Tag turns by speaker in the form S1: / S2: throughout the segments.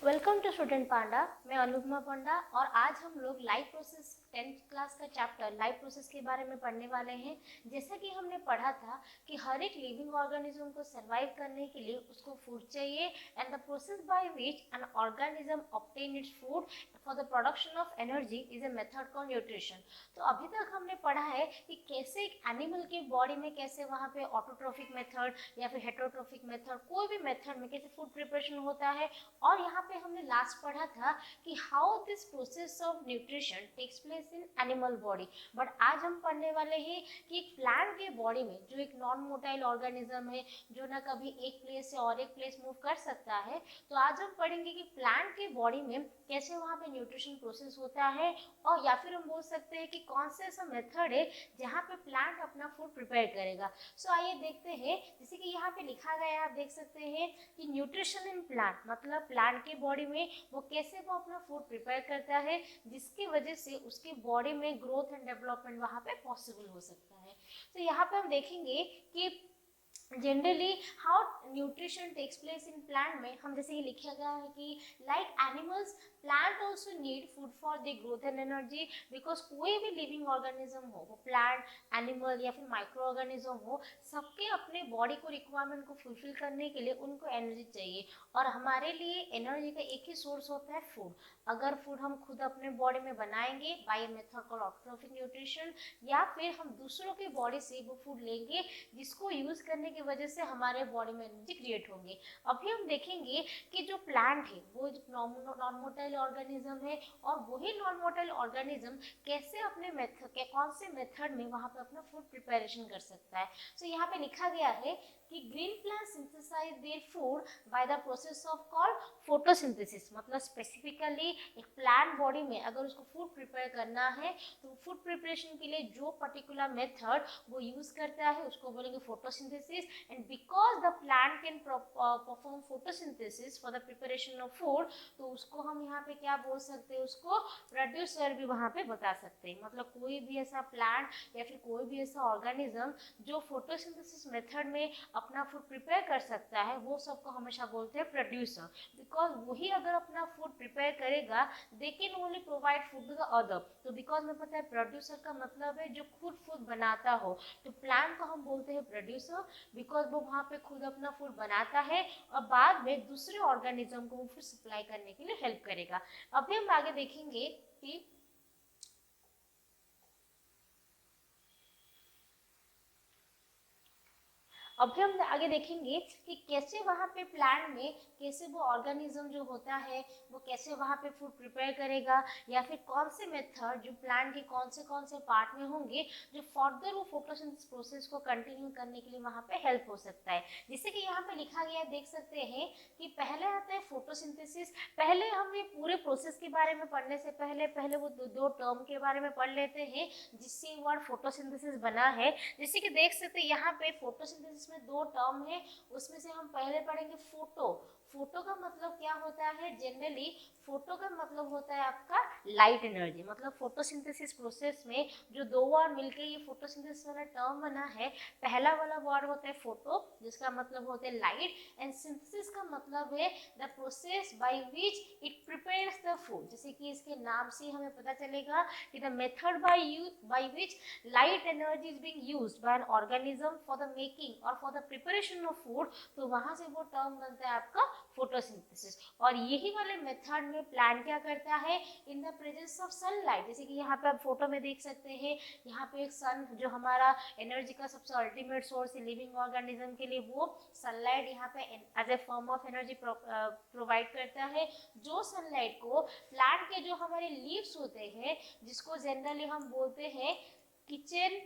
S1: Welcome to student पांडा। मैं अनुपमा पांडा और आज हम लोग लाइफ प्रोसेस 10th क्लास का चैप्टर लाइफ प्रोसेस के बारे में पढ़ने वाले हैं। जैसा कि हमने पढ़ा था कि हर एक लिविंग ऑर्गेनिज्म को सरवाइव करने के लिए उसको फूड चाहिए and the process by which an organism obtain its food for the production of energy is a method called nutrition. तो अभी तक हमने पढ़ा है कि कैसे एक एनिमल के बॉडी में कैसे वहाँ पे ऑटोट्रोफिक मेथड या फिर हेटरोट्रोफिक मेथड कोई भी मेथड में कैसे फूड प्रिपरेशन होता है, और यहाँ पे हमने लास्ट पढ़ा था कि how this process of nutrition takes place in animal body. But आज हम पढ़ने वाले हैं कि एक प्लांट के बॉडी में जो एक नॉन मोटाइल ऑर्गेनिज्म है, जो ना कभी एक प्लेस से और एक प्लेस मूव कर सकता है, तो आज हम पढ़ेंगे कि प्लांट के बॉडी में कैसे वहाँ पे न्यूट्रिशन प्रोसेस होता है, और या फिर हम बोल सकते हैं कि कौन सा ऐसा मेथड है जहाँ पे प्लांट अपना फूड प्रिपेयर करेगा। सो आइए देखते हैं, जैसे कि यहाँ पे लिखा गया है, आप देख सकते हैं कि न्यूट्रिशन इन प्लांट मतलब प्लांट के बॉडी में वो कैसे वो अपना फूड प्रिपेयर करता है, जिसकी वजह से उसकी बॉडी में ग्रोथ एंड डेवलपमेंट वहाँ पे पॉसिबल हो सकता है। तो यहाँ पे हम देखेंगे कि generally how nutrition takes place in plant में हम जैसे ये लिखा गया है कि like animals plant also need food for the growth and energy. Because कोई भी लिविंग ऑर्गेनिज्म हो, वो प्लांट, एनिमल या फिर माइक्रो ऑर्गेनिज्म हो, सबके अपने बॉडी को रिक्वायरमेंट को फुलफिल करने के लिए उनको एनर्जी चाहिए। और हमारे लिए एनर्जी का एक ही सोर्स होता है फूड। अगर फूड हम खुद अपने बॉडी में बनाएंगे by method called autotrophic nutrition, या फिर हम दूसरों के बॉडी से वो फूड लेंगे जिसको यूज करने की वजह से हमारे बॉडी में एनर्जी क्रिएट होंगी। अभी हम देखेंगे कि जो प्लांट है वो नॉन मोटाइल ऑर्गेनिज्म है, और वही नॉन मोटाइल ऑर्गेनिज्म कैसे अपने मेथड के कौन से मेथड में वहाँ पे अपना फूड प्रिपरेशन कर सकता है। सो यहाँ पे लिखा गया है कि green plant synthesize their food by the process of called photosynthesis. मतलब स्पेसिफिकली एक प्लांट बॉडी में अगर उसको फूड प्रिपेयर करना है तो फूड प्रिपरेशन के लिए जो पर्टिकुलर मेथड वो यूज करता है उसको बोलेंगे photosynthesis. And because the plant can perform photosynthesis for the preparation of food, तो उसको हम यहाँ पे क्या बोल सकते हैं, उसको प्रोड्यूसर भी वहाँ पे बता सकते हैं। मतलब कोई भी ऐसा प्लांट या फिर कोई भी ऐसा ऑर्गेनिज्म जो फोटोसिंथेसिस मेथड में अपना फूड प्रिपेयर कर सकता है, वो सबको हमेशा बोलते हैं प्रोड्यूसर। बिकॉज वही अगर अपना फूड प्रिपेयर करेगा, they can only provide food to the other. तो बिकॉज में पता है प्रोड्यूसर का मतलब है जो खुद फूड बनाता हो, तो प्लांट को हम बोलते हैं प्रोड्यूसर, बिकॉज वो वहाँ पे खुद अपना फूड बनाता है और बाद में दूसरे ऑर्गेनिज्म को वो फूड सप्लाई करने के लिए हेल्प करेगा। अभी हम आगे देखेंगे कि अभी हम आगे देखेंगे कि कैसे वहाँ पे प्लांट में कैसे वो ऑर्गेनिज्म जो होता है वो कैसे वहाँ पे फूड प्रिपेयर करेगा, या फिर कौन से मेथड जो प्लांट के कौन से पार्ट में होंगे जो फर्दर वो फोटोसिंथेसिस प्रोसेस को कंटिन्यू करने के लिए वहाँ पे हेल्प हो सकता है। जैसे कि यहाँ पे लिखा गया देख सकते हैं कि पहले आता है फोटोसिंथेसिस। पहले हम ये पूरे प्रोसेस के बारे में पढ़ने से पहले वो दो टर्म के बारे में पढ़ लेते हैं जिससे वर्ड फोटोसिंथेसिस बना है। जैसे कि देख सकते हैं यहाँ पे फोटोसिंथेसिस में दो टर्म है, उसमें से हम पहले पढ़ेंगे फोटो। फोटो का मतलब क्या होता है, जनरली फोटो का मतलब होता है आपका लाइट एनर्जी। मतलब फोटोसिंथेसिस प्रोसेस में जो दो वर्ड मिलके ये फोटोसिंथेसिस वाला टर्म बना है, पहला वाला वर्ड होता है फोटो जिसका मतलब होता है लाइट, एंड सिंथेसिस का मतलब है the process by which it prepares the food. जैसे कि इसके नाम से हमें पता चलेगा कि the method by which light energy is being used by an organism for the making or for the preparation of food, तो वहां से वो टर्म बनता है आपका फोटोसिंथेसिस। और यही वाले मेथड में प्लांट क्या करता है, इन द प्रेजेंस ऑफ सनलाइट। जैसे कि यहाँ पे आप फोटो में देख सकते हैं, यहाँ पे एक सन जो हमारा एनर्जी का सबसे अल्टीमेट सोर्स है लिविंग ऑर्गेनिज्म के लिए, वो सनलाइट यहाँ पे as a form of energy provide करता है। जो सनलाइट को प्लांट के जो हमारे लीव्स होते हैं, जिसको जनरली हम बोलते हैं किचन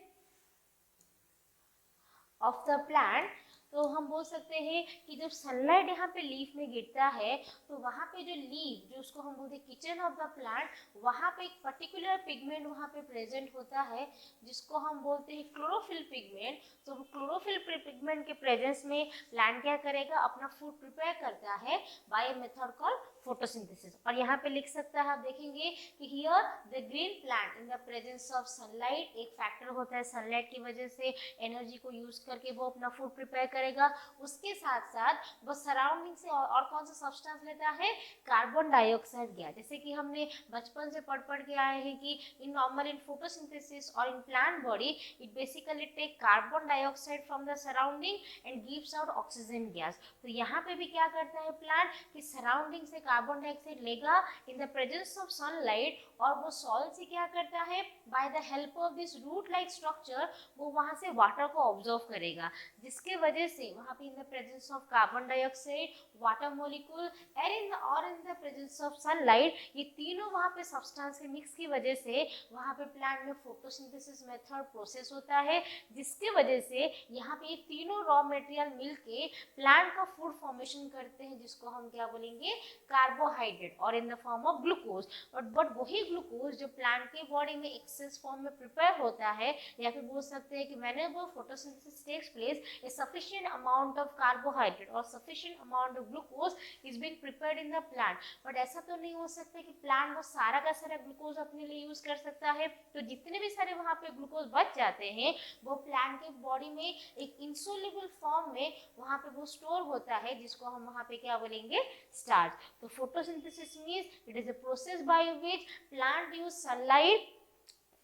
S1: ऑफ द प्लांट, तो हम बोल सकते हैं कि जब सनलाइट यहाँ पे लीफ में गिरता है तो वहाँ पे जो लीफ जो उसको हम बोलते हैं किचन ऑफ द प्लांट, वहाँ पे एक पर्टिकुलर पिगमेंट वहाँ पे प्रेजेंट होता है जिसको हम बोलते हैं क्लोरोफिल पिगमेंट। तो क्लोरोफिल पिगमेंट के प्रेजेंस में प्लांट क्या करेगा, अपना फूड प्रिपेयर करता है बाय मेथड कॉल्ड फोटोसिंथेसिस। और यहाँ पे लिख सकता है, आप देखेंगे कि here the green plant in the presence of sunlight, एक फैक्टर होता है सनलाइट की वजह से एनर्जी को यूज करके वो अपना फूड प्रिपेयर करेगा। उसके साथ साथ वो सराउंडिंग से और कौन सा सब्सटेंस लेता है, कार्बन डाइऑक्साइड गैस। जैसे कि हमने बचपन से पढ़ के आए हैं कि इन नॉर्मल इन फोटोसिंथेसिस और in plant body it basically take carbon dioxide from the surrounding and gives out oxygen gas. तो यहाँ पे भी क्या करता है प्लांट कि सराउंडिंग से कार्बन डाइऑक्साइड लेगा in the presence of sunlight, और वो सॉइल से क्या करता है, by the help of this root like structure वो वहां से वाटर को ऑब्जर्व करेगा, जिसके वजह से वहां पे in the presence of carbon dioxide, water molecule और in the presence of sunlight, ये तीनों वहां पे सब्सटेंस के मिक्स की वजह से वहां पे प्लांट में फोटोसिंथेसिस मेथड प्रोसेस होता है, जिसके वजह से यहाँ पे ये तीनों रॉ मटेरियल मिलके प्लांट का फूड फॉर्मेशन करते हैं, जिसको हम क्या बोलेंगे, कार्बोहाइड्रेट, और in the form of glucose. But वही ग्लूकोज जो प्लांट के बॉडी में एक्सेस फॉर्म में प्रिपेयर होता है, या फिर बोल सकते हैं कि whenever photosynthesis takes place, a sufficient amount of carbohydrate or sufficient amount of glucose is being prepared in the plant। But ऐसा तो नहीं हो सकता कि प्लांट वो सारा का सारा ग्लूकोज अपने लिए यूज कर सकता है, तो जितने भी सारे वहाँ पे ग्लूकोज बच जाते हैं वो प्लांट के बॉडी में एक इंसोल्युबल फॉर्म में वहाँ पे वो स्टोर होता है, जिसको हम वहाँ पे क्या बोलेंगे, स्टार्च। तो photosynthesis means it is a process by which plant use sunlight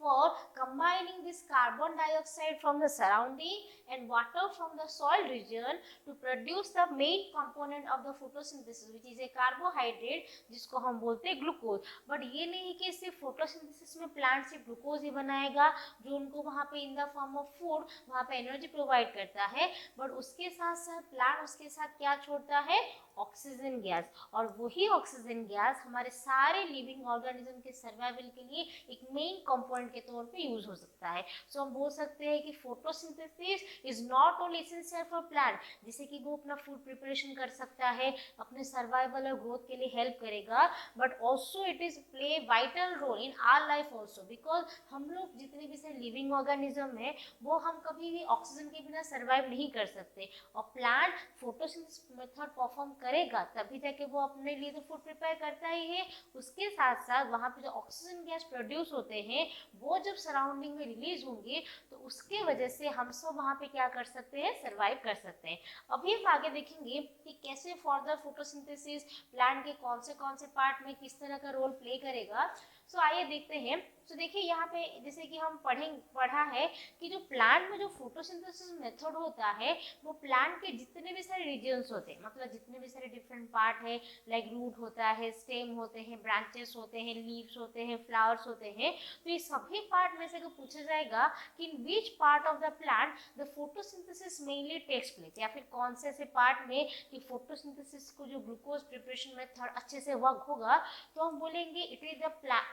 S1: for combining this carbon dioxide from the surrounding and water from the soil region to produce the main component of the photosynthesis which is a carbohydrate, जिसको हम बोलते हैं glucose. But ये नहीं कि सिर्फ photosynthesis में plant सिर्फ ग्लूकोज ही बनाएगा जो उनको वहाँ पे in the form of food वहाँ पे एनर्जी प्रोवाइड करता है, बट उसके साथ साथ प्लांट उसके साथ क्या छोड़ता है, ऑक्सीजन गैस। और वही ऑक्सीजन गैस हमारे सारे लिविंग ऑर्गेनिज्म के सर्वाइवल के लिए एक मेन कंपोनेंट के तौर पे यूज हो सकता है। सो हम बोल सकते हैं कि photosynthesis is not only essential for plant, जैसे कि वो अपना फूड प्रिपरेशन कर सकता है, अपने सर्वाइवल और ग्रोथ के लिए हेल्प करेगा, but also it is play vital role in our life also, because हम लोग जितने भी से लिविंग ऑर्गेनिज्म है वो हम कभी भी ऑक्सीजन के बिना सर्वाइव नहीं कर सकते, और प्लांट फोटोसिंथेसिस मेथड परफॉर्म करेगा तभी जाके वो अपने लिए तो फूड प्रिपेयर करता ही है, उसके साथ साथ वहाँ पे जो ऑक्सीजन गैस प्रोड्यूस होते हैं वो जब सराउंडिंग में रिलीज होंगे तो उसके वजह से हम सब वहाँ पे क्या कर सकते हैं, सर्वाइव कर सकते हैं। अभी हम आगे देखेंगे कि कैसे फर्दर फोटोसिंथेसिस प्लांट के कौन से पार्ट में किस तरह का रोल प्ले करेगा। सो आइए देखते हैं। तो देखिए यहाँ पे जैसे कि हम पढ़ा है कि जो प्लांट में जो फोटोसिंथेसिस मेथड होता है वो प्लांट के जितने भी सारे रीजन्स होते हैं, मतलब जितने भी सारे डिफरेंट पार्ट है, लाइक रूट होता है, स्टेम होते हैं, ब्रांचेस होते हैं, लीव्स होते हैं, फ्लावर्स होते हैं, तो ये सभी पार्ट में से पूछा जाएगा कि in which part of the plant the photosynthesis mainly takes place, या फिर कौन से ऐसे पार्ट में कि फोटोसिंथेसिस को जो ग्लूकोज प्रिपरेशन मेथड अच्छे से वर्क होगा, तो हम बोलेंगे it is the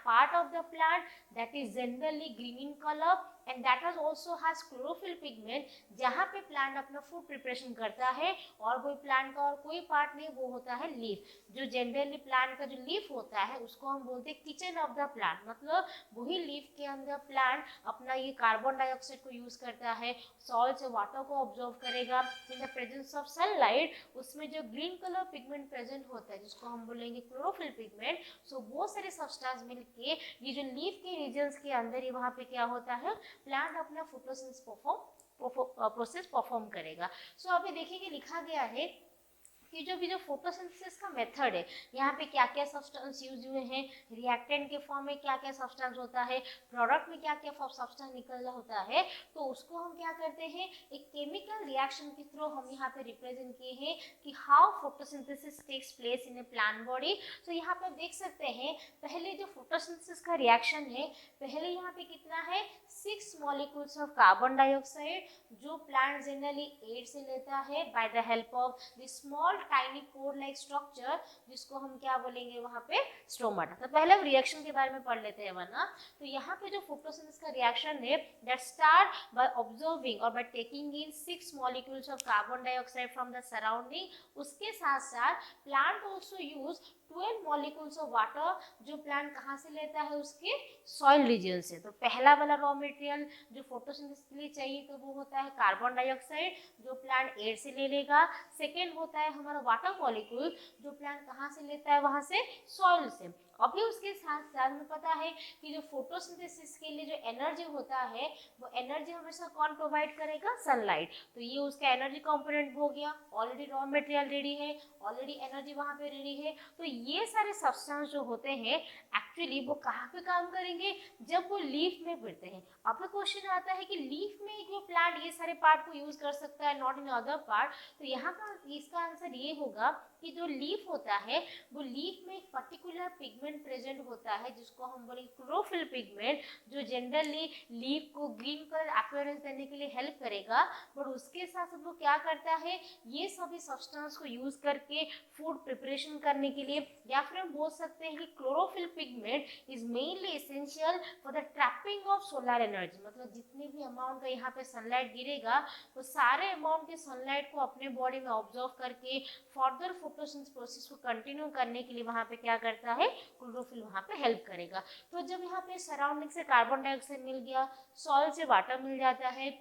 S1: part of the plant that is generally green in color and that has also has chlorophyll pigment, जहाँ पे प्लांट अपना फूड प्रिपरेशन करता है, और वो प्लांट का और कोई पार्ट नहीं, वो होता है लीफ। जो जनरली प्लांट का जो लीफ होता है उसको हम बोलते हैं किचन ऑफ द प्लांट, मतलब वही लीफ के अंदर प्लांट अपना ये कार्बन डाइऑक्साइड को यूज करता है, सॉइल से वाटर को ऑब्जर्व करेगा, इन द प्रेजेंस ऑफ सनलाइट उसमें जो ग्रीन कलर पिगमेंट प्रेजेंट होता है जिसको हम बोलेंगे क्लोरोफिल पिगमेंट। सो वो सारे सब्सटेंस मिलके ये जो लीफ के रीजन्स के अंदर ही वहाँ पे क्या होता है, प्लांट अपना फोटोसिंथेसिस प्रोसेस परफॉर्म करेगा। सो अभी देखिए लिखा गया है कि जो भी जो फोटोसिंथेसिस का मेथड है, यहाँ पे क्या क्या सब्सटेंस यूज हुए हैं, रिएक्टेंट के फॉर्म में क्या क्या सब्सटेंस होता है, प्रोडक्ट में क्या क्या सब्सटेंस निकल होता है, तो उसको हम क्या करते हैं, एक केमिकल रिएक्शन के थ्रू हम यहाँ पे रिप्रेजेंट किए हैं कि how photosynthesis takes place in a plant body. तो यहाँ पे देख सकते हैं पहले जो फोटोसिंथेसिस का रिएक्शन है, पहले यहाँ पे कितना है, 6 मॉलिक्यूल्स ऑफ कार्बन डाइऑक्साइड जो प्लांट जनरली एयर से लेता है by the help of the small tiny pore like structure, जिसको हम क्या बोलेंगे वहाँ पे, स्टोमाटा। तो पहले हम रिएक्शन के बारे में पढ़ लेते हैं वरना। तो यहाँ पे जो फोटोसिंथेसिस का रिएक्शन है दैट स्टार्ट बाय ऑब्जर्विंग और by taking in 6 molecules of carbon dioxide from the surrounding, उसके साथ साथ plant also use 12 molecules of water जो प्लांट कहाँ से लेता है, उसके सॉइल रीजन से। तो पहला वाला रॉ मटेरियल जो फोटोसिंथेसिस के लिए चाहिए तो वो होता है कार्बन डाइऑक्साइड जो प्लांट एयर से ले लेगा। सेकेंड होता है हमारा हमारा वाटर मॉलिक्यूल जो प्लांट कहाँ से लेता है, वहां से सॉइल से। अभी उसके साथ साथ हमें पता है कि जो फोटोसिंथेसिस के लिए जो एनर्जी होता है वो एनर्जी हमेशा कौन प्रोवाइड करेगा, सनलाइट। तो ये उसका एनर्जी कंपोनेंट हो गया, ऑलरेडी रॉ मटेरियल रेडी है, ऑलरेडी एनर्जी वहां पे रेडी है। तो ये सारे सब्सटेंस जो होते हैं एक्चुअली वो कहाँ पे काम करेंगे, जब वो लीफ में गिरते हैं। अब क्वेश्चन आता है कि लीफ में जो प्लांट ये सारे पार्ट को यूज कर सकता है, नॉट इन अदर पार्ट। तो यहाँ का इसका आंसर ये होगा कि जो लीफ होता है वो लीफ में एक पर्टिकुलर पिगमेंट प्रेजेंट होता है जिसको हम बोलेंगे क्लोरोफिल पिगमेंट, जो जनरली लीफ को ग्रीन कलर अपीयरेंस देने के लिए हेल्प करेगा। बट उसके साथ साथ वो क्या करता है, ये सभी सब्सटेंस को यूज करके फूड प्रिपरेशन करने के लिए, या फिर हम बोल सकते हैं कि chlorophyll pigment is mainly essential for the trapping of solar energy. मतलब जितने भी अमाउंट का यहाँ पे सनलाइट गिरेगा वो सारे अमाउंट के सनलाइट को अपने बॉडी में ऑब्जर्व करके फर्दर फोटोसिंथेसिस प्रोसेस को कंटिन्यू करने के लिए वहाँ पे क्या करता है, क्लोरोफिल वहाँ पे हेल्प करेगा। तो जब यहाँ पे सराउंडिंग से कार्बन डाइऑक्साइड मिल गया, सॉइल से वाटर मिल जाता है,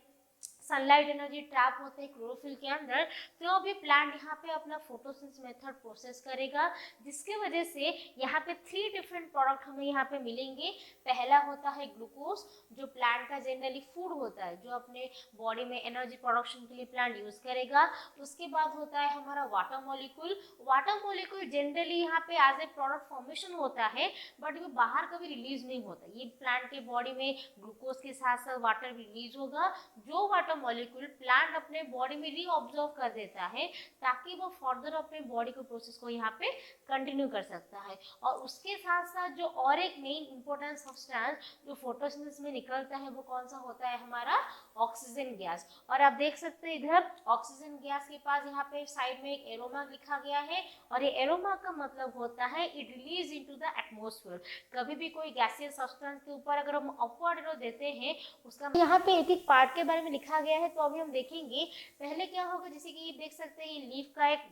S1: सनलाइट एनर्जी ट्रैप होते हैं क्लोरोफिल के अंदर, तो अभी प्लांट यहाँ पे अपना फोटोसिंथेसिस मेथड प्रोसेस करेगा, जिसके वजह से यहाँ पे 3 डिफरेंट प्रोडक्ट हमें यहाँ पे मिलेंगे। पहला होता है ग्लूकोज, जो प्लांट का जनरली फूड होता है, जो अपने बॉडी में एनर्जी प्रोडक्शन के लिए प्लांट यूज करेगा। उसके बाद होता है हमारा water molecule. Water molecule generally यहाँ पे एज ए प्रोडक्ट फॉर्मेशन होता है, बट वो बाहर कभी रिलीज नहीं होता। ये प्लांट के बॉडी में ग्लूकोज के साथ साथ वाटर रिलीज होगा, जो वाटर मॉलिक्यूल प्लांट अपने बॉडी में रीऑब्जॉर्व कर देता है ताकि वो फर्दर अपने बॉडी के प्रोसेस को यहाँ पे कंटिन्यू कर सकता है। और उसके साथ साथ जो और एक मेन इंपॉर्टेंट सब्सटेंस जो फोटोसिंथेसिस में निकलता है वो कौन सा होता है, हमारा ऑक्सीजन गैस। और आप देख सकते हैं इधर ऑक्सीजन गैस के पास यहाँ पे साइड में एक एरोमा लिखा गया है, और ये एरोमा का मतलब होता है it release into the atmosphere. कभी भी कोई गैसियस सब्सटेंस के ऊपर अगर हम अपवर्ड एरो देते हैं, उसका यहाँ पे एक एक पार्ट के बारे में लिखा गया है, तो अभी हम देखेंगे। पहले क्या होगा, जैसे कि देख सकते हैं ये लीफ का एक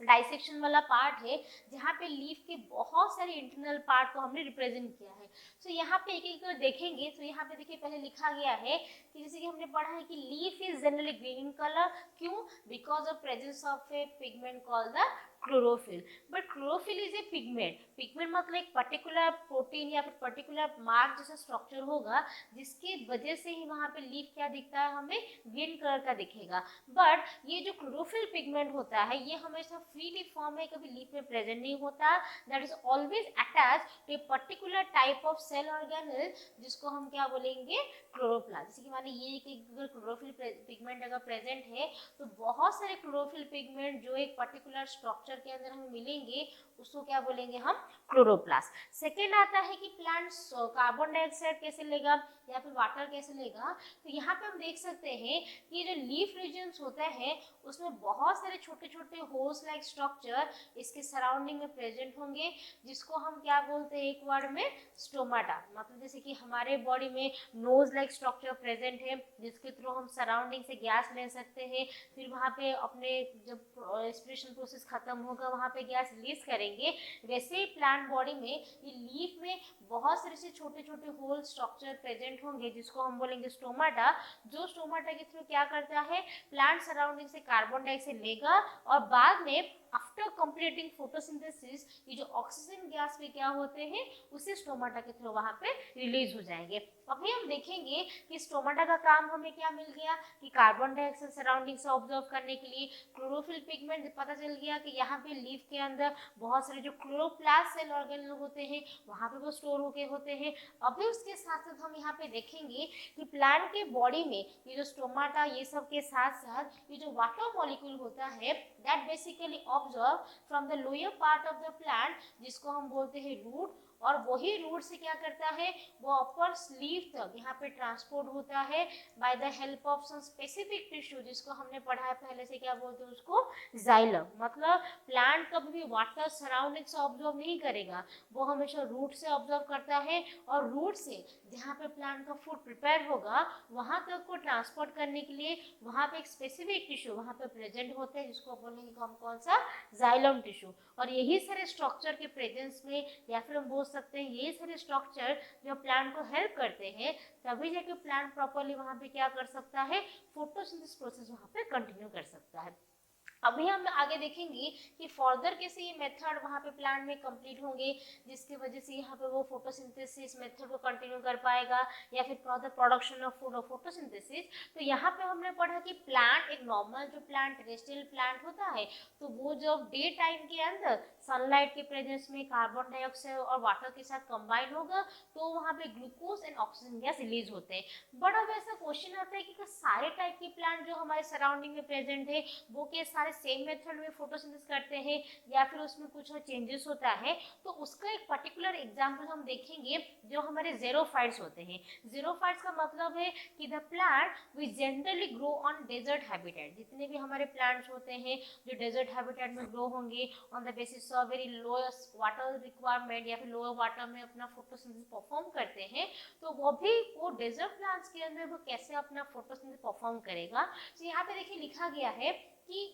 S1: डाइसेक्शन वाला पार्ट है, जहाँ पे लीफ के बहुत सारे इंटरनल पार्ट को हमने रिप्रेजेंट किया है। तो यहाँ पे एक एक देखेंगे, तो यहाँ पे देखिए पहले लिखा गया है कि जैसे कि हमने पढ़ा है कि leaf is generally green colour, क्यों, because of presence of a pigment called the chlorophyll. But chlorophyll is a pigment, pigment मतलब एक पर्टिकुलर प्रोटीन या फिर पर्टिकुलर मार्क जैसा स्ट्रक्चर होगा, जिसकी वजह से ही वहाँ पे लीफ क्या दिखता है, हमें ग्रीन कलर का दिखेगा। बट ये जो क्लोरोफिल पिगमेंट होता है ये हमेशा फ्रीली फॉर्म में कभी लीफ में प्रेजेंट नहीं होता, that is always attach to a particular type of cell organelle, जिसको हम क्या बोलेंगे, क्लोरोप्लास्ट। जैसे कि माने ये कि अगर क्लोरोफिल पिगमेंट अगर प्रेजेंट है तो बहुत सारे क्लोरोफिल पिगमेंट जो एक पर्टिकुलर स्ट्रक्चर के अंदर हमें मिलेंगे उसको क्या बोलेंगे हम, क्लोरोप्लास्ट। सेकेंड आता है कि प्लांट कार्बन डाइऑक्साइड कैसे लेगा या फिर वाटर कैसे लेगा। तो यहाँ पे हम देख सकते हैं कि जो लीफ रीजन्स होते हैं उसमें बहुत सारे छोटे छोटे होल्स लाइक स्ट्रक्चर इसके सराउंडिंग में प्रेजेंट होंगे, जिसको हम क्या बोलते हैं एक वर्ड में, स्टोमाटा। मतलब जैसे कि हमारे बॉडी में नोज लाइक स्ट्रक्चर प्रेजेंट है, जिसके थ्रू हम सराउंडिंग से गैस ले सकते हैं, फिर वहाँ पे अपने जब रेस्पिरेशन प्रोसेस खत्म होगा वहाँ पे गैस रिलीज करेंगे। वैसे ही प्लांट बॉडी में ये लीफ में बहुत सारे से छोटे छोटे होल स्ट्रक्चर प्रेजेंट होंगे, जिसको हम बोलेंगे स्टोमाटा। जो स्टोमाटा के थ्रू क्या करता है, प्लांट सराउंडिंग से कार्बन डाइऑक्साइड लेगा और बाद में आफ्टर कंप्लीटिंग फोटोसिंथेसिस ये जो ऑक्सीजन गैस में क्या होते हैं उसी स्टोमाटा के थ्रू वहाँ पे रिलीज हो जाएंगे। अभी हम देखेंगे कि स्टोमाटा का काम हमें क्या मिल गया कि कार्बन डाइऑक्साइड सराउंडिंग से ऑब्जर्व करने के लिए, क्लोरोफिल पिगमेंट पता चल गया कि यहाँ पे लीफ के अंदर बहुत सारे जो क्लोरोप्लास्ट सेल ऑर्गेनेल होते हैं वहाँ पे वो स्टोर होके होते हैं। अभी उसके साथ साथ हम यहाँ पे देखेंगे कि प्लांट के बॉडी में ये जो स्टोमाटा ये सब के साथ साथ ये जो वाटर मॉलिक्यूल होता है that basically observe from the lower part of the plant, जिसको हम बोलते हैं रूट, और वही रूट से क्या करता है वो अपर स्लीव तक यहाँ पे ट्रांसपोर्ट होता है by the help of some specific tissue, जिसको हमने पढ़ा है पहले से, क्या बोलते हैं उसको, जाइलम। मतलब प्लांट कभी भी वाटर सराउंडिंग से ऑब्जर्व नहीं करेगा, वो हमेशा रूट से ऑब्जर्व करता है, और रूट से जहाँ पे प्लांट का फूड प्रिपेयर होगा वहाँ तक को ट्रांसपोर्ट करने के लिए वहाँ पे एक स्पेसिफिक टिश्यू वहाँ पे प्रेजेंट होते हैं, जिसको बोलेंगे हम कौन सा, जाइलम टिश्यू। और यही सारे स्ट्रक्चर के प्रेजेंस में या फिर हम बोल सकते हैं यही सारे स्ट्रक्चर जो प्लांट को हेल्प करते हैं, तभी जाके प्लांट प्रॉपरली वहाँ पे क्या कर सकता है, फोटोसिंथेसिस प्रोसेस वहाँ पे कंटिन्यू कर सकता है। अभी हम आगे देखेंगे कि फर्दर कैसे ये मेथड वहाँ पे प्लांट में कंप्लीट होंगे, जिसकी वजह से यहाँ पे वो फोटोसिंथेसिस मेथड को कंटिन्यू कर पाएगा या फिर फर्दर प्रोडक्शन ऑफ फूड और फोटोसिंथेसिस। तो यहाँ पे हमने पढ़ा कि प्लांट, एक नॉर्मल जो प्लांट टेरेस्ट्रियल प्लांट होता है, तो वो जब डे टाइम के अंदर सनलाइट के प्रेजेंस में कार्बन डाइऑक्साइड और वाटर के साथ कंबाइन होगा तो वहाँ पे glucose and oxygen gas release होते हैं। बट अब ऐसा क्वेश्चन आता है कि सारे टाइप के प्लांट जो हमारे सराउंडिंग में प्रेजेंट है वो के सारे सेम मेथड में फोटोसिंथेसिस करते हैं या फिर उसमें कुछ और चेंजेस होता है। तो उसका एक पर्टिकुलर एग्जांपल हम देखेंगे जो हमारे ज़ेरोफाइट्स होते हैं। ज़ेरोफाइट्स का मतलब है कि the plant which generally grow on desert habitat. जितने भी हमारे प्लांट्स होते हैं जो डेजर्ट हैबिटेट में ग्रो होंगे on the basis of very lowest water requirement या फिर लोअर वाटर में अपना फोटोसिंथेसिस परफॉर्म करते हैं, तो वो भी वो डेजर्ट प्लांट्स के अंदर वो कैसे अपना फोटोसिंथेसिस परफॉर्म करेगा। तो यहाँ पे देखिए लिखा गया है कि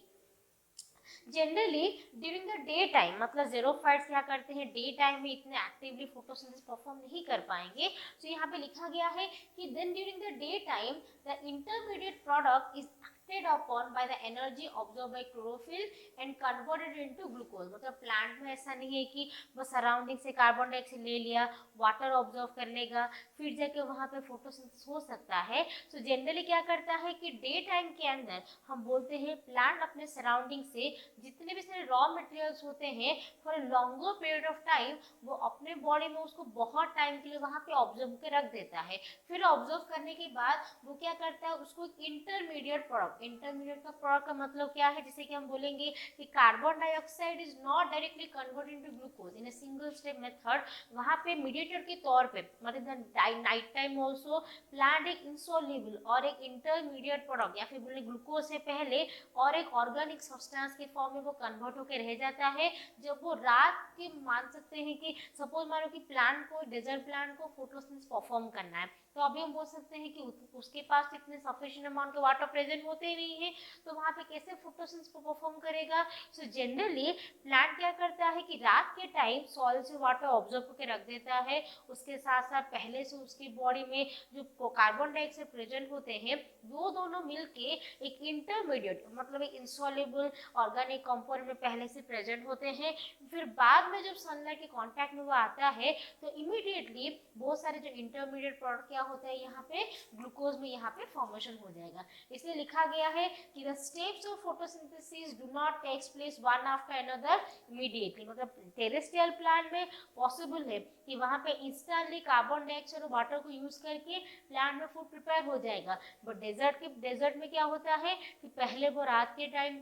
S1: generally during the day time, मतलब ज़ेरोफाइट्स क्या करते हैं डे टाइम में इतने एक्टिवली फोटोसिंथेसिस परफॉर्म नहीं कर पाएंगे। तो यहाँ पे लिखा गया है कि then during the day time the intermediate product is acted upon by the energy absorbed by chlorophyll and converted into glucose। मतलब प्लांट में ऐसा नहीं है कि बस सराउंडिंग से कार्बन डाइऑक्साइड ले लिया, वाटर ऑब्जर्व कर लेगा, फिर जाके वहाँ पे फोटोसिंथेसिस हो सकता है। तो जनरली क्या करता है कि डे टाइम के अंदर हम बोलते हैं प्लांट अपने सराउंडिंग से जितने भी सारे रॉ मटेरियल्स होते हैं for a longer period of time वो अपने बॉडी में उसको बहुत टाइम के लिए वहाँ पे ऑब्जर्व के रख देता है। फिर ऑब्जर्व करने के बाद वो क्या करता है उसको इंटरमीडिएट प्रोडक्ट, इंटरमीडिएट का प्रोडक्ट का मतलब क्या है, जैसे कि हम बोलेंगे कि carbon dioxide is not directly converted into glucose in a single step method. वहाँ पे मीडिएटर के तौर पे मतलब नाइट टाइम ऑल्सो प्लांट एक इंसॉल्युबल और एक इंटरमीडिएट प्रोडक्ट या फिर बोले ग्लूकोज से पहले और एक ऑर्गेनिक सब्सटेंस के फॉर्म में वो कन्वर्ट होकर रह जाता है। जब वो रात के मान सकते हैं कि सपोज मानो कि प्लांट को, डेजर्ट प्लांट को फोटोसिंथेसिस परफॉर्म करना है, तो अभी हम बोल सकते हैं कि उसके पास इतने सफिशिएंट अमाउंट के वाटर प्रेजेंट होते ही नहीं है, तो वहाँ पे कैसे फोटोसिंथेसिस परफॉर्म करेगा। सो जनरली प्लांट क्या करता है कि रात के टाइम सॉइल से वाटर ऑब्जर्व करके रख देता है, उसके साथ साथ पहले से उसकी बॉडी में जो कार्बन डाइऑक्साइड प्रेजेंट होते हैं वो दोनों मिलके एक इंटरमीडिएट मतलब एक इंसॉल्युबल ऑर्गेनिक कंपाउंड में पहले से प्रेजेंट होते हैं। फिर बाद में जब सनलाइट के कांटेक्ट में वो आता है तो इमीडिएटली बहुत सारे जो इंटरमीडिएट प्रोडक्ट क्या होता है यहाँ पे ग्लूकोज में यहाँ पे फॉर्मेशन हो जाएगा। इसलिए लिखा गया है कि the steps of photosynthesis do not takes place one after another immediately. मतलब टेरेस्ट्रियल प्लांट में पॉसिबल है कि वहाँ पे इंस्टेंटली कार्बन डाइऑक्साइड और वाटर को यूज करके प्लांट में फूड प्रिपेयर हो जाएगा। बट डेजर्ट में क्या होता है कि पहले वो रात के टाइम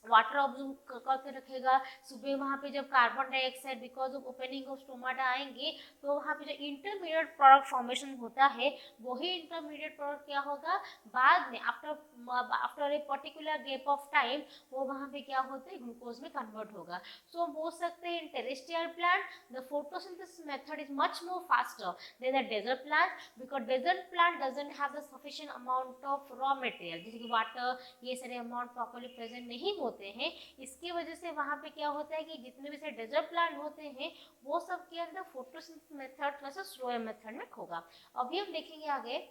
S1: वाटर ऑब्जर्व करके रखेगा, सुबह वहाँ पे जब carbon dioxide because of opening of stomata आएंगे तो वहाँ पे जो इंटरमीडिएट प्रोडक्ट फॉर्मेशन होता है वही इंटरमीडिएट प्रोडक्ट क्या होगा बाद में after a particular gap of time वो वहाँ पे क्या होता है ग्लूकोज में कन्वर्ट होगा। सो हम बोल सकते हैं in terrestrial plant the photosynthesis method is much more faster than the desert plant because desert plant doesn't have the sufficient amount of raw material जैसे कि वाटर, ये सारे अमाउंट प्रॉपर्ली प्रेजेंट नहीं होते हैं। इसकी वजह से वहाँ पे क्या होता है कि जितने भी से डेजर्ट प्लांट होते हैं वो सब के अंदर फोटोसिंथेसिस मेथड थोड़ा सा स्लोअर मेथड में होगा। अभी हम देखेंगे आगे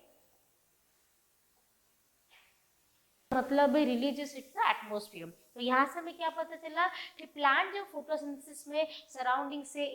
S1: मतलब रिलीजियस इट द एटमॉस्फेयर। तो यहाँ से हमें क्या पता चला कि प्लांट जब फोटोसिंथेसिस में सराउंडिंग से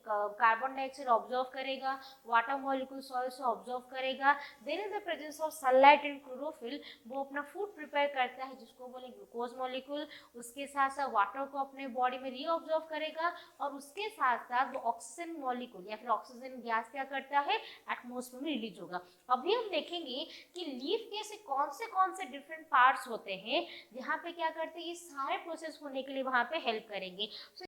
S1: कार्बन डाइऑक्साइड ऑब्जर्व करेगा, वाटर मॉलिक्यूल सॉइल से ऑब्जर्व करेगा, then in the presence of sunlight and chlorophyll वो अपना फूड प्रिपेयर करता है जिसको बोले ग्लूकोज मॉलिक्यूल। उसके साथ साथ वाटर को अपने बॉडी में री ऑब्जर्व करेगा और उसके साथ साथ वो ऑक्सीजन मॉलिक्यूल या फिर ऑक्सीजन गैस क्या करता है एटमॉस्फेयर में रिलीज होगा। अभी हम देखेंगे कि लीफ के ऐसे कौन से डिफरेंट पार्ट्स होते हैं जहाँ पे क्या करते हैं ये सारे प्रोसेस होने के लिए वहाँ पे हेल्प करेंगे।